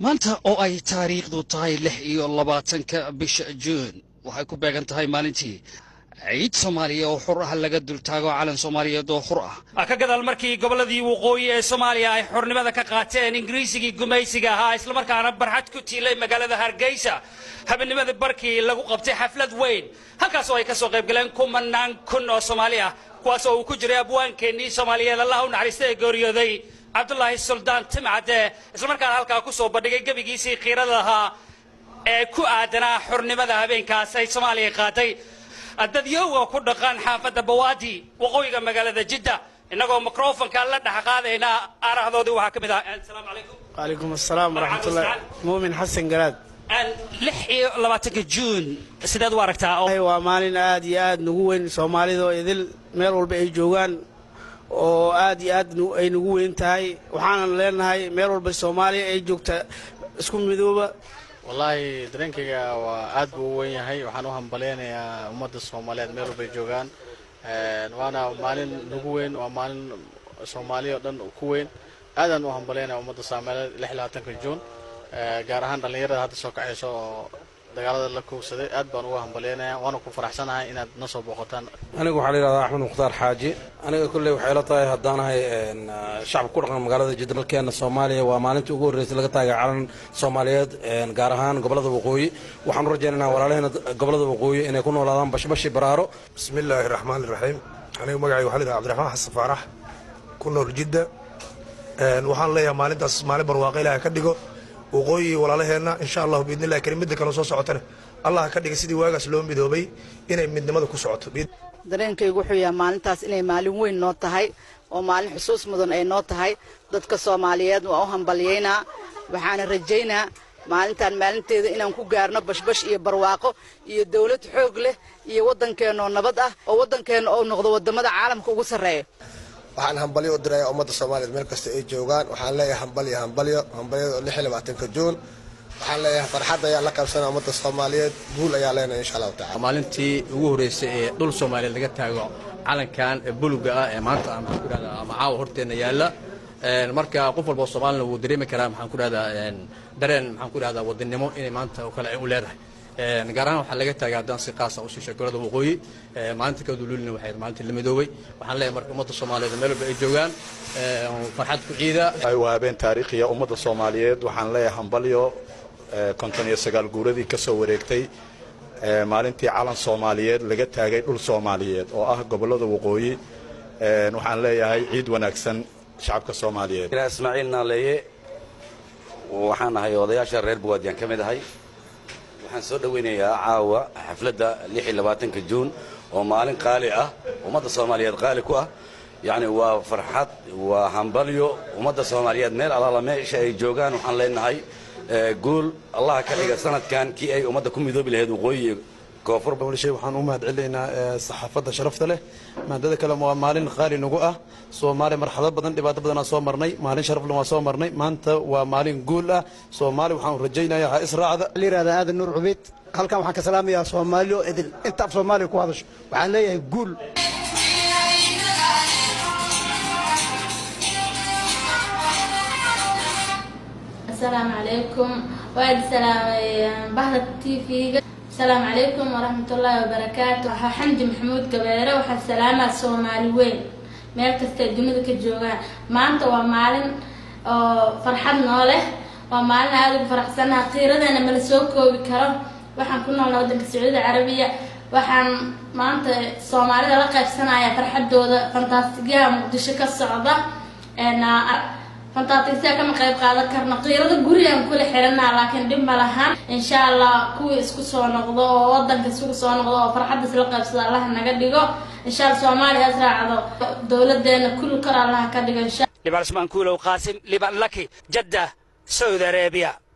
maanta oo ay taariikhdu tahay 26 bisha Juun waxay ku beegan tahay maalintii ciid Soomaaliya oo xor ah laga dul taago calan Soomaaliyeed oo xor ah ka gadaal markii goboladii waqooyi ee Soomaaliya ay xornimada ka qaateen Ingiriisigii gumaysiga ahaa isla markaana barxad ku tiilay magaalada Hargeysa habeenimada barkii lagu qabtay xaflad weyn halkaas oo ay ka soo qayb galeen kumanaan kun oo Soomaali ah kuwaas oo ku jiray abwaankeenii Soomaaliyeed Allah u naxariistay gooriyooday Abdullahi Sultan Timcade isla markaana halka ku soo bandhigay gabigiisii qiirada ahaa ee ku aadanaa xornimada habeenkaas ay Soomaaliya qaaday adadyoga ku dhaqan xaafada Bawaadi waqooyiga magaalada Jidda inagoo mikrofoonka la dhaxqaadayna araahdoodii waxa kamid ah assalaamu calaykum وعليكم السلام ورحمة الله مؤمن حسن قراد 26 Juun sidaad u aragtaa waa maalin aad iyo aad nagu weyn Soomaalida idil meel walba ay joogan oo aad iyo aad ay nagu weyn tahay waxaan leenahay meel walba Soomaaliya ay joogta isku midooba والله درينكيga waa aad buu weyn yahay waxaan u hambaleynayaa ummadda Soomaaliyeed meel walba joogan waana maalin nagu weyn waa maalin Soomaaliya dhan ku weyn aadan u hambaleynayaa ummadda Soomaaliyeed 26 Juun gaar ahaan dhalinyarada hadda soo kacayso oo dagaalada la koobsaday aad baan ugu hambaleynayaa waana ku faraxsanahay inaad na soo booqataan anigu waxa la yiraahdaa Axmed Mukhtaar Xaaji aniga kullee waxay la tahay haddaanahay shacab ku dhaqan magaalada Jidda dalkeena Soomaaliya waa maalintii ugu horeysay laga taagay calan Soomaaliyeed gaar ahaan gobolada waqooyi waxaan rajaynaynaa walaalaheena gobolada waqooyi inay ku noolaadaan bashbashi baraaro bismillaahir rahmaanir rahiim aniga magacaygu waxa la yiraahdaa Cabdiraxmaan Xasan Faarax ku nool Jidda waxaan leeyahay maalintaas maalin barwaaqo Ilaahay ka dhigo waqooyi walaalaheena insha Allah biidnillah karimada kala soo socotana Allah ka dhiga sidii waagaas loo midoobay inay midnimada ku socoto dareenkaygu wuxuu yahay maalintaas inay maalin weyn noo tahay oo maalin xusuus mudan ay noo tahay dadka Soomaaliyeed waa u hambalyeynaa waxaan rajaynaa maalintan maalinteeda inaan ku gaarno bashbash iyo barwaaqo iyo dawlad xoog leh iyo wadankeena oo nabad ah oo wadankeena oo noqdo wadamada caalamka ugu sareeyo waxaan hambalyo u diray ummadda Soomaaliyeed meel kasta ay joogaan waxaan leeyahay hambalyo 26 Juun waxaan leeyahay farxad ayaa la qabsanaa ummadda Soomaaliyeed guul ayaa leenahay insha Allah taala maalintii ugu horeysay ee dhul Soomaaliyeed laga taago calankan buluga ah ee maanta aan ku raadaa ama caawa horteena yaala marka qof walba Soomaaliyeed uu dareemi karaa maxaan ku raaddaa dareen maxaan ku raaddaa wadannimo inay maanta oo kale ay u leedahay gaar ahaan waxa laga taagay haddaan si qaas ah u sii sheegay waqooyi maalinta ka dululina waxay maalinta la midoobay waxaan leeyahay marka ummadda Soomaaliyeed meel walba ay joogaan farxad ku ciida ay waabeen taariikhiya ummadda Soomaaliyeed waxaan leeyahay hambalyo 59 guuradii ka soo wareegtay maalintii calan Soomaaliyeed laga taagay dhul Soomaaliyeed oo ah gobolada waqooyi waxaan leeyahay ciid wanaagsan shacabka Soomaaliyeed Ismaaciil Naaleeye waxaan ahay odayaasha reer Bawaadiyan kamid ahay waxaan soo dhaweynayaa caawa xafladda 26 Juun oo maalin qaali ah ummadda Soomaaliyeed qaali ku ah يعني وفرحات وهمبليو ومدة الصوماليات ميل على الله ما شيء جوجان وحن لنا قول الله كليك سنة كان كي أي ومدة كم يذوب له هذا قوي كفر أول شيء وحن أمهد علينا صحافة شرفت له ما هذا كلام مالين خالي نجوءه صومالي مرحلة بدن دبعت بدنا صومرني مالين شرف لما صومرني ما أنت ومالين قوله صومالي وحن رجينا يا إسراء هذا النور عبيد هل كان حكى سلام يا صوماليو إذن أنت في صومالي كوادش وعليه قول السلام عليكم وعلى السلام بحر التيفي السلام عليكم ورحمة الله وبركاته حمد محمود قبيرة وحد سلامة الصومالي وين مالك استدمد كجوجان ما أنت ومالن فرحنا له ومالنا هذا فرح سنة قيرة أنا ملسوك وبكرة وحن كنا على ودك السعودية العربية وحن ما أنت الصومالي لقى سنة يا فرحة دودة فانتاستيكية مقدشة كالصعبة أنا فانتاستيكية كم قيب قادة كرنا قيرة قرية كل حيرنا لكن دم لها إن شاء الله كوي اسكسوا نقضوا ووضن كسكسوا نقضوا فرحة سلقة بس الله نقدقوا إن شاء الله الصومالي أسرع عضو دولة دينا كل كرة الله كدقوا إن شاء الله لبعض اسمان كولو قاسم لبعض لكي جدة سعودي أرابيا